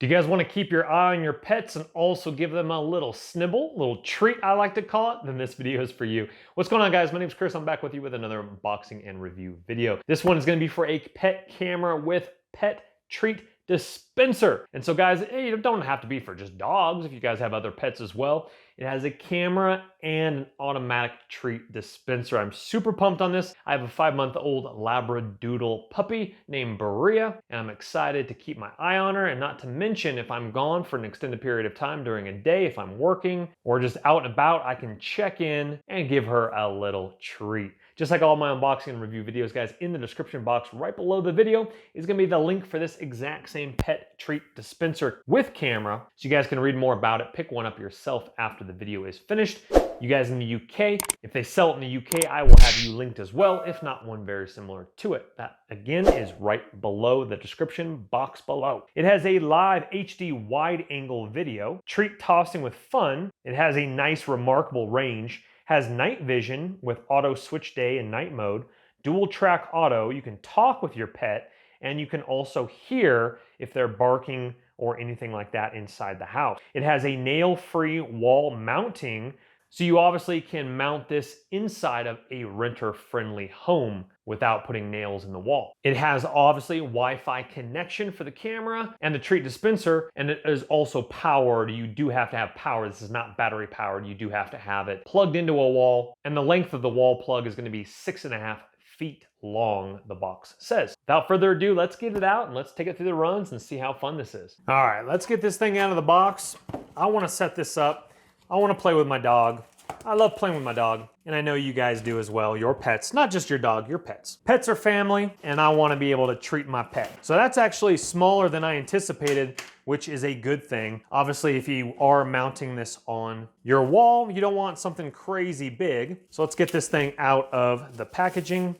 Do you guys want to keep your eye on your pets and also give them a little snibble, little treat I like to call it? Then this video is for you. What's going on, guys? My name is Chris. I'm back with you with another unboxing and review video. This one is going to be for a pet camera with pet treat dispenser. And so guys, you don't have to be for just dogs if you guys have other pets as well. It has a camera and an automatic treat dispenser. I'm super pumped on this. I have a 5-month-old Labradoodle puppy named Berea, and I'm excited to keep my eye on her, and not to mention if I'm gone for an extended period of time during a day, if I'm working or just out and about, I can check in and give her a little treat. Just like all my unboxing and review videos, guys, in the description box right below the video is gonna be the link for this exact same pet treat dispenser with camera, so you guys can read more about it, pick one up yourself after the video is finished. You guys in the UK, if they sell it in the UK, I will have you linked as well, if not one very similar to it. That, again, is right below the description box below. It has a live HD wide-angle video, treat tossing with fun. It has a nice, remarkable range. Has night vision with auto switch day and night mode, dual track auto. You can talk with your pet, and you can also hear if they're barking or anything like that inside the house. It has a nail-free wall mounting, so you obviously can mount this inside of a renter-friendly home without putting nails in the wall. It has obviously Wi-Fi connection for the camera and the treat dispenser, and it is also powered. You do have to have power. This is not battery powered. You do have to have it plugged into a wall, and the length of the wall plug is going to be 6.5 feet long, the box says. Without further ado, let's get it out and let's take it through the runs and see how fun this is. All right, let's get this thing out of the box. I want to set this up. I want to play with my dog. I love playing with my dog, and I know you guys do as well. Your pets, not just your dog, your pets. Pets are family, and I want to be able to treat my pet. So that's actually smaller than I anticipated, which is a good thing. Obviously, if you are mounting this on your wall, you don't want something crazy big. So let's get this thing out of the packaging,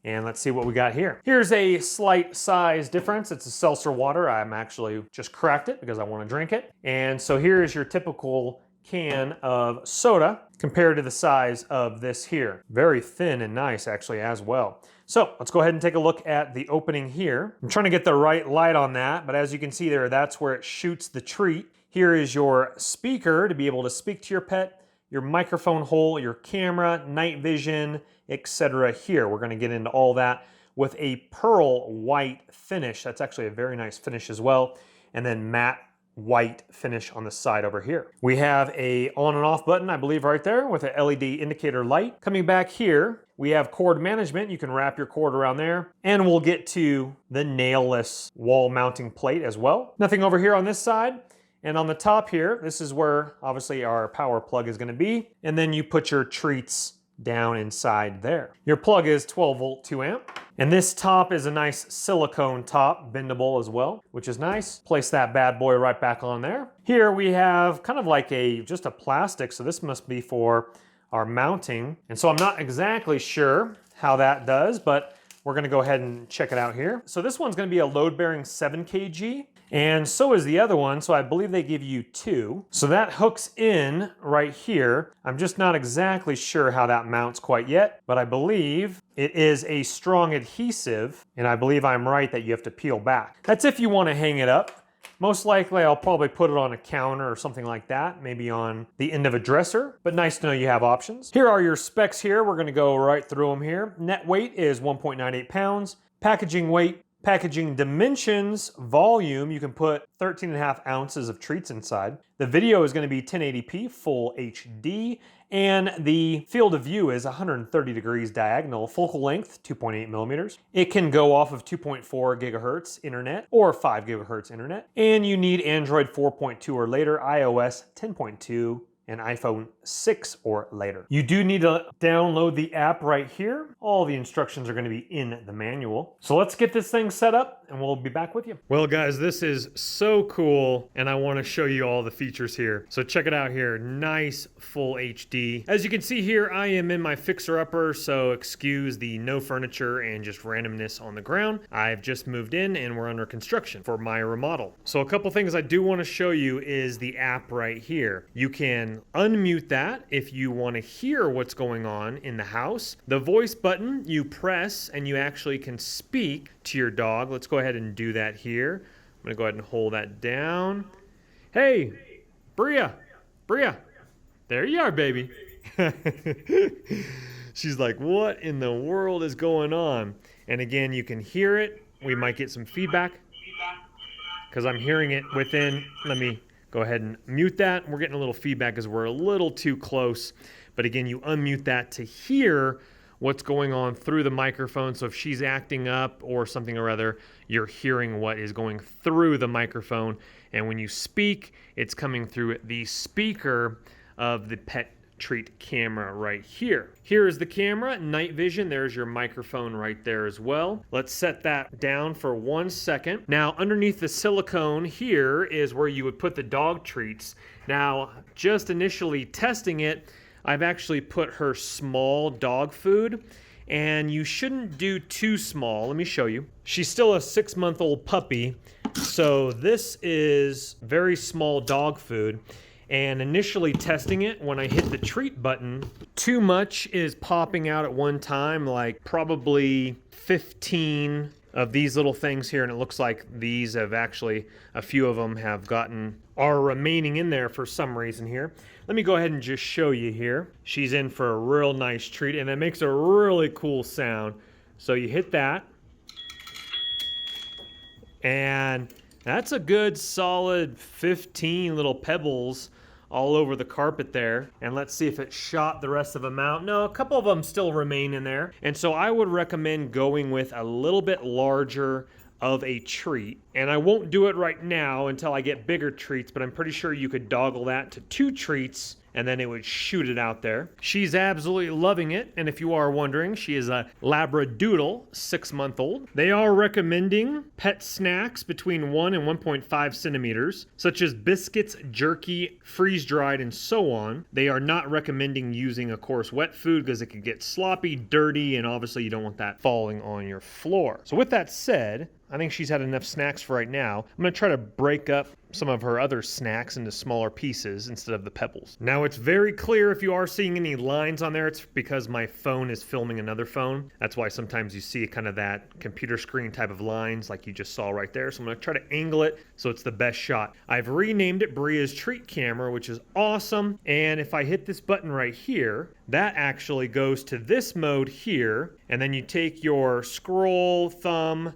and let's see what we got here. Here's a slight size difference. It's a seltzer water. I'm actually just cracked it because I want to drink it. And so here is your typical can of soda compared to the size of this here. Very thin and nice actually as well. So let's go ahead and take a look at the opening here. I'm trying to get the right light on that, but as you can see there, that's where it shoots the treat. Here is your speaker to be able to speak to your pet, your microphone hole, your camera, night vision, etc. Here, we're gonna get into all that with a pearl white finish. That's actually a very nice finish as well. And then matte white finish on the side over here. We have a on and off button, I believe right there, with an LED indicator light. Coming back here, we have cord management. You can wrap your cord around there, and we'll get to the nailless wall mounting plate as well. Nothing over here on this side. And on the top here, this is where obviously our power plug is going to be. And then you put your treats down inside there. Your plug is 12 volt 2 amp. And this top is a nice silicone top, bendable as well, which is nice. Place that bad boy right back on there. Here we have kind of like just a plastic, so this must be for our mounting. And so I'm not exactly sure how that does, but we're gonna go ahead and check it out here. So this one's gonna be a load-bearing 7 kg. And so is the other one, so I believe they give you 2. So that hooks in right here. I'm just not exactly sure how that mounts quite yet, but I believe it is a strong adhesive, and I believe I'm right that you have to peel back. That's if you want to hang it up. Most likely I'll probably put it on a counter or something like that, maybe on the end of a dresser, but nice to know you have options. Here are your specs here. We're gonna go right through them here. Net weight is 1.98 pounds. Packaging weight, packaging dimensions, volume, you can put 13.5 ounces of treats inside. The video is going to be 1080p full HD, and the field of view is 130 degrees diagonal, focal length 2.8 millimeters. It can go off of 2.4 gigahertz internet or 5 gigahertz internet, and you need Android 4.2 or later, iOS 10.2, and iPhone 6 or later. You do need to download the app right here. All the instructions are going to be in the manual. So let's get this thing set up and we'll be back with you. Well guys, this is so cool and I want to show you all the features here. So check it out here, nice full HD. As you can see here, I am in my fixer-upper, so excuse the no furniture and just randomness on the ground. I've just moved in and we're under construction for my remodel. So a couple things I do want to show you is the app right here. You can unmute that if you want to hear what's going on in the house. The voice button you press and you actually can speak to your dog. Let's go ahead and do that here. gonna go ahead and hold that down. Hey, Bria, there you are, baby. She's like, what in the world is going on? And again, you can hear it. We might get some feedback because I'm hearing it within. Let me go ahead and mute that. We're getting a little feedback because we're a little too close. But again, you unmute that to hear what's going on through the microphone. So if she's acting up or something or other, you're hearing what is going through the microphone. And when you speak, it's coming through the speaker of the pet treat camera right here. Here is the camera, night vision. There's your microphone right there as well. Let's set that down for 1 second. Now, underneath the silicone here is where you would put the dog treats. Now, just initially testing it, I've actually put her small dog food, and you shouldn't do too small. Let me show you. She's still a 6-month-old puppy, so this is very small dog food. And initially testing it, when I hit the treat button, too much is popping out at one time, like probably 15 of these little things here, and it looks like these have actually, a few of them are remaining in there for some reason here. Let me go ahead and just show you here. She's in for a real nice treat, and it makes a really cool sound. So you hit that, and that's a good solid 15 little pebbles all over the carpet there. And let's see if it shot the rest of them out. No, a couple of them still remain in there. And so I would recommend going with a little bit larger of a treat. And I won't do it right now until I get bigger treats, but I'm pretty sure you could doggle that to 2 treats and then it would shoot it out there. She's absolutely loving it. And if you are wondering, she is a Labradoodle, 6-month-old. They are recommending pet snacks between 1 and 1.5 centimeters, such as biscuits, jerky, freeze-dried, and so on. They are not recommending using, of course, wet food because it could get sloppy, dirty, and obviously you don't want that falling on your floor. So with that said, I think she's had enough snacks for right now. I'm going to try to break up some of her other snacks into smaller pieces instead of the pebbles. Now it's very clear if you are seeing any lines on there, it's because my phone is filming another phone. That's why sometimes you see kind of that computer screen type of lines like you just saw right there. So I'm going to try to angle it so it's the best shot. I've renamed it Bria's Treat Camera, which is awesome. And if I hit this button right here, that actually goes to this mode here. And then you take your scroll thumb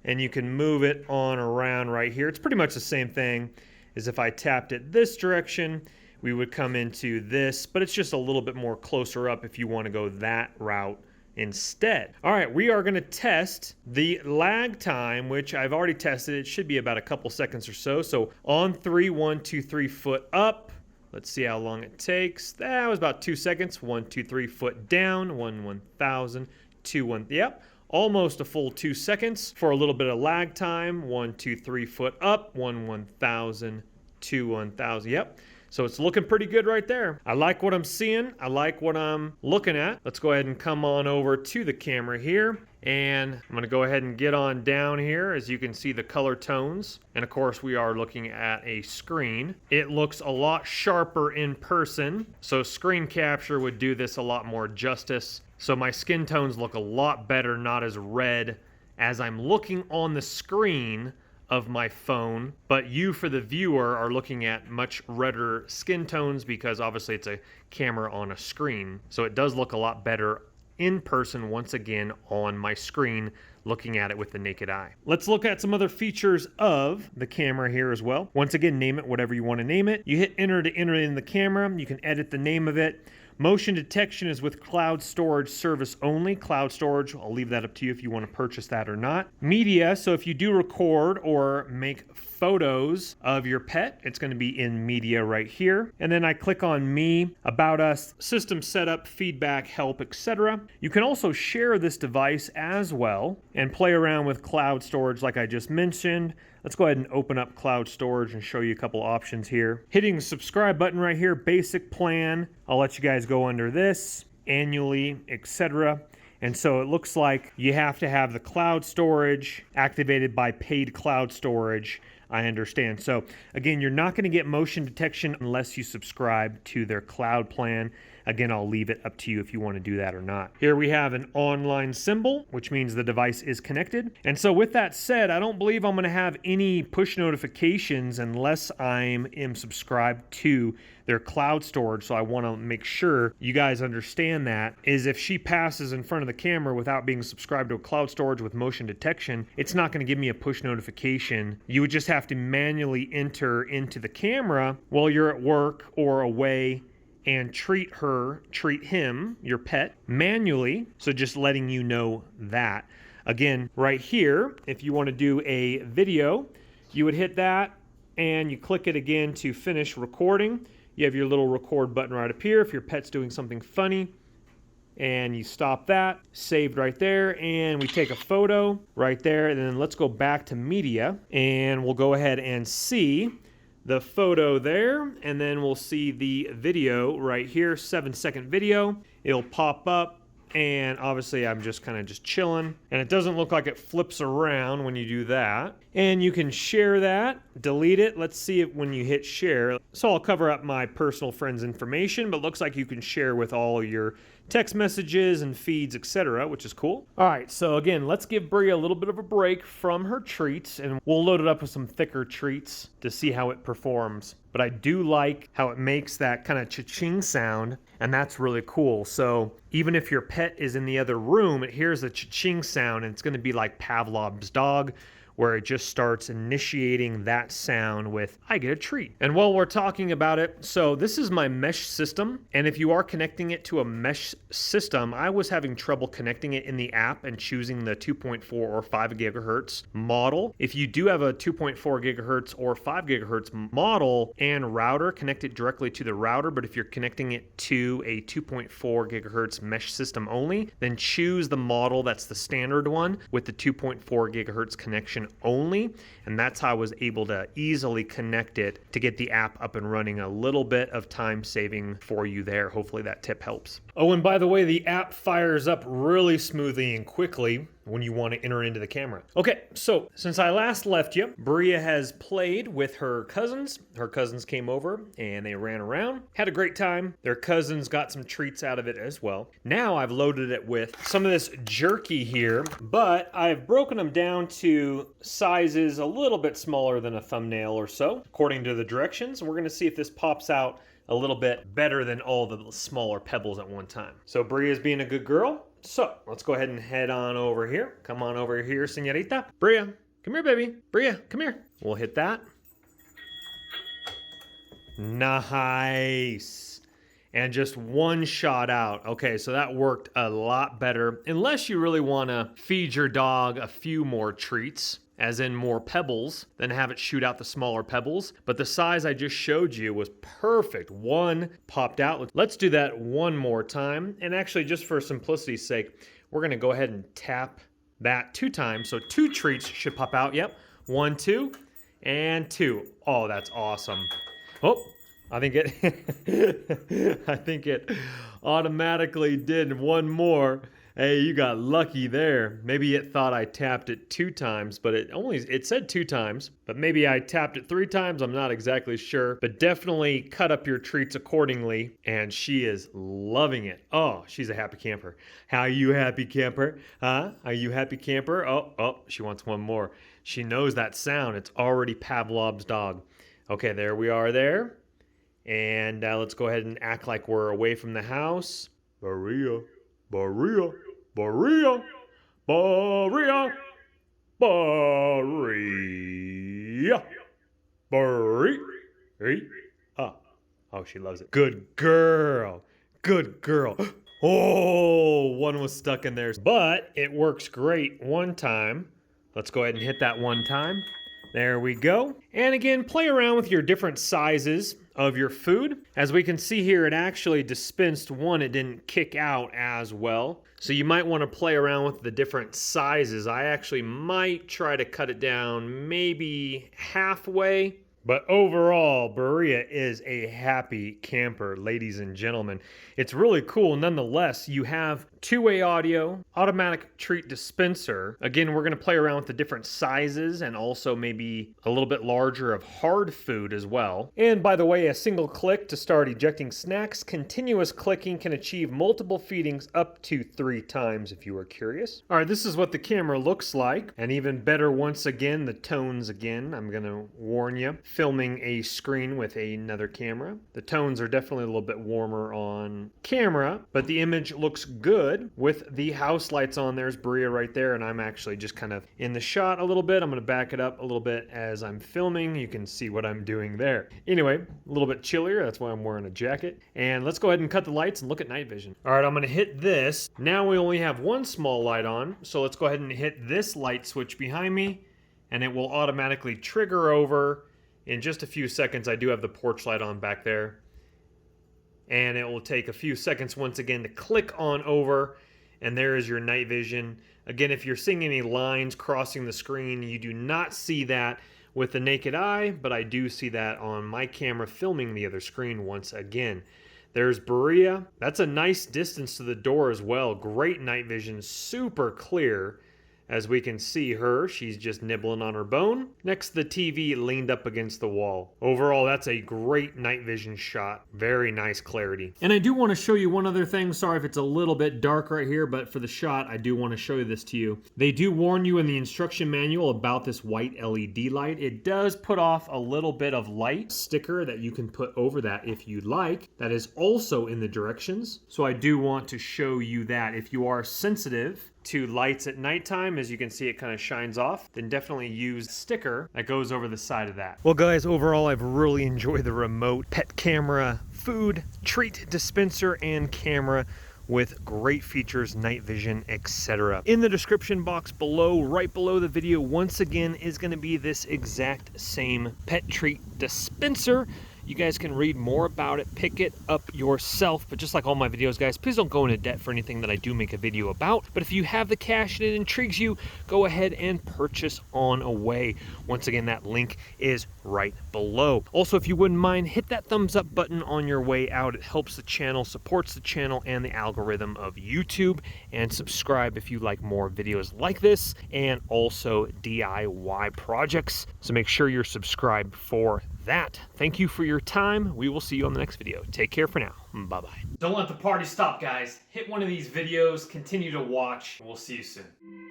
and you can move it on around right here. It's pretty much the same thing as if I tapped it this direction, we would come into this, but it's just a little bit more closer up if you want to go that route instead. All right, we are going to test the lag time, which I've already tested. It should be about a couple seconds or so. So on 3, 1, 2, 3, foot up. Let's see how long it takes. That was about 2 seconds. 1, 2, 3, foot down. 1, 1,000. 2, 1. Yep. Almost a full 2 seconds for a little bit of lag time. 1, 2, 3, foot up. 1, 1,000. 2, 1,000. Yep. So it's looking pretty good right there. I like what I'm seeing. I like what I'm looking at. Let's go ahead and come on over to the camera here. And I'm going to go ahead and get on down here. As you can see the color tones. And of course we are looking at a screen. It looks a lot sharper in person. So screen capture would do this a lot more justice. So my skin tones look a lot better, not as red as I'm looking on the screen of my phone. But you, for the viewer, are looking at much redder skin tones because obviously it's a camera on a screen. So it does look a lot better in person once again on my screen, looking at it with the naked eye. Let's look at some other features of the camera here as well. Once again, name it whatever you want to name it. You hit enter to enter in the camera. You can edit the name of it. Motion detection is with cloud storage service only. Cloud storage, I'll leave that up to you if you want to purchase that or not. Media, so if you do record or make photos of your pet, it's going to be in media right here. And then I click on me, about us, system setup, feedback, help, etc. You can also share this device as well and play around with cloud storage like I just mentioned. Let's go ahead and open up cloud storage and show you a couple options here. Hitting the subscribe button right here, basic plan. I'll let you guys go under this, annually, etc. And so it looks like you have to have the cloud storage activated by paid cloud storage I understand. So again, you're not going to get motion detection unless you subscribe to their cloud plan. Again, I'll leave it up to you if you want to do that or not. Here we have an online symbol, which means the device is connected. And so with that said, I don't believe I'm going to have any push notifications unless I am subscribed to their cloud storage. So I want to make sure you guys understand that is if she passes in front of the camera without being subscribed to a cloud storage with motion detection, it's not going to give me a push notification. You would just have to manually enter into the camera while you're at work or away and treat him, your pet, manually. So just letting you know that. Again, right here, if you want to do a video, you would hit that and you click it again to finish recording. You have your little record button right up here if your pet's doing something funny. And you stop that, saved right there, and we take a photo right there. And then let's go back to media and we'll go ahead and see the photo there, and then we'll see the video right here, 7-second video. It'll pop up, and obviously I'm just kind of chilling, and it doesn't look like it flips around when you do that. And you can share that, delete it. Let's see it when you hit share. So I'll cover up my personal friends' information, but looks like you can share with all your text messages and feeds, etc., which is cool. All right, so again, let's give Brie a little bit of a break from her treats, and we'll load it up with some thicker treats to see how it performs. But I do like how it makes that kind of cha-ching sound, and that's really cool. So even if your pet is in the other room, it hears the cha-ching sound, and it's going to be like Pavlov's dog, where it just starts initiating that sound with, I get a treat. And while we're talking about it, so this is my mesh system. And if you are connecting it to a mesh system, I was having trouble connecting it in the app and choosing the 2.4 or 5 gigahertz model. If you do have a 2.4 gigahertz or 5 gigahertz model and router, connect it directly to the router. But if you're connecting it to a 2.4 gigahertz mesh system only, then choose the model that's the standard one with the 2.4 gigahertz connection only, and that's how I was able to easily connect it to get the app up and running. A little bit of time saving for you there. Hopefully that tip helps. Oh, and by the way, the app fires up really smoothly and quickly when you want to enter into the camera. Okay, so since I last left you, Bria has played with her cousins. Her cousins came over and they ran around, had a great time. Their cousins got some treats out of it as well. Now I've loaded it with some of this jerky here, but I've broken them down to sizes a little bit smaller than a thumbnail or so, according to the directions. And we're gonna see if this pops out a little bit better than all the smaller pebbles at one time. So Bria's being a good girl. So let's go ahead and head on over here. Come on over here, señorita. Bria, come here, baby. Bria, come here. We'll hit that. Nice. And just one shot out. Okay, so that worked a lot better. Unless you really want to feed your dog a few more treats, as in more pebbles, then have it shoot out the smaller pebbles. But the size I just showed you was perfect. One popped out. Let's do that one more time. And actually, just for simplicity's sake, we're gonna go ahead and tap that 2 times. So 2 treats should pop out. Yep, 1, 2, and 2. Oh, that's awesome. Oh, I think it automatically did one more. Hey, you got lucky there. Maybe it thought I tapped it 2 times, but it said 2 times, but maybe I tapped it 3 times. I'm not exactly sure, but definitely cut up your treats accordingly. And she is loving it. Oh, she's a happy camper. How you happy camper? Huh? Are you happy camper? Oh, she wants one more. She knows that sound. It's already Pavlov's dog. Okay, there we are there. And let's go ahead and act like we're away from the house. Maria. Maria, Maria, Maria, Maria, Maria. Oh, she loves it. Good girl. Good girl. Oh, one was stuck in there, but it works great one time. Let's go ahead and hit that one time. There we go. And again, play around with your different sizes of your food. As we can see here, it actually dispensed one. It didn't kick out as well. So you might want to play around with the different sizes. I actually might try to cut it down maybe halfway. But overall, Berea is a happy camper, ladies and gentlemen. It's really cool. Nonetheless, you have two-way audio, automatic treat dispenser. Again, we're gonna play around with the different sizes and also maybe a little bit larger of hard food as well. And by the way, a single click to start ejecting snacks. Continuous clicking can achieve multiple feedings up to 3 times if you are curious. All right, this is what the camera looks like. And even better, once again, the tones again. I'm gonna warn you, filming a screen with another camera. The tones are definitely a little bit warmer on camera, but the image looks good with the house lights on. There's Bria right there, and I'm actually just kind of in the shot a little bit. I'm gonna back it up a little bit as I'm filming. You can see what I'm doing there. Anyway, a little bit chillier, that's why I'm wearing a jacket. And let's go ahead and cut the lights and look at night vision. All right, I'm gonna hit this. Now we only have one small light on, so let's go ahead and hit this light switch behind me, and it will automatically trigger over. In just a few seconds, I do have the porch light on back there. And it will take a few seconds once again to click on over, and there is your night vision. Again, if you're seeing any lines crossing the screen, you do not see that with the naked eye, but I do see that on my camera filming the other screen once again. There's Berea. That's a nice distance to the door as well. Great night vision, super clear. As we can see her, she's just nibbling on her bone. Next to the TV, leaned up against the wall. Overall, that's a great night vision shot. Very nice clarity. And I do want to show you one other thing. Sorry if it's a little bit dark right here, but for the shot, I do want to show you this to you. They do warn you in the instruction manual about this white LED light. It does put off a little bit of light sticker that you can put over that if you'd like. That is also in the directions. So I do want to show you that if you are sensitive to lights at nighttime, as you can see it kind of shines off, then definitely use the sticker that goes over the side of that. Well guys, overall I've really enjoyed the remote pet camera, food, treat dispenser, and camera with great features, night vision, etc. In the description box below, right below the video, once again is going to be this exact same pet treat dispenser. You guys can read more about it, pick it up yourself. But just like all my videos, guys, please don't go into debt for anything that I do make a video about. But if you have the cash and it intrigues you, go ahead and purchase on away. Once again, that link is right below. Also, if you wouldn't mind, hit that thumbs up button on your way out. It helps the channel, supports the channel and the algorithm of YouTube. And subscribe if you like more videos like this and also DIY projects. So make sure you're subscribed for that. Thank you for your time. We will see you on the next video. Take care for now. Bye-bye. Don't let the party stop, guys. Hit one of these videos, continue to watch, and we'll see you soon.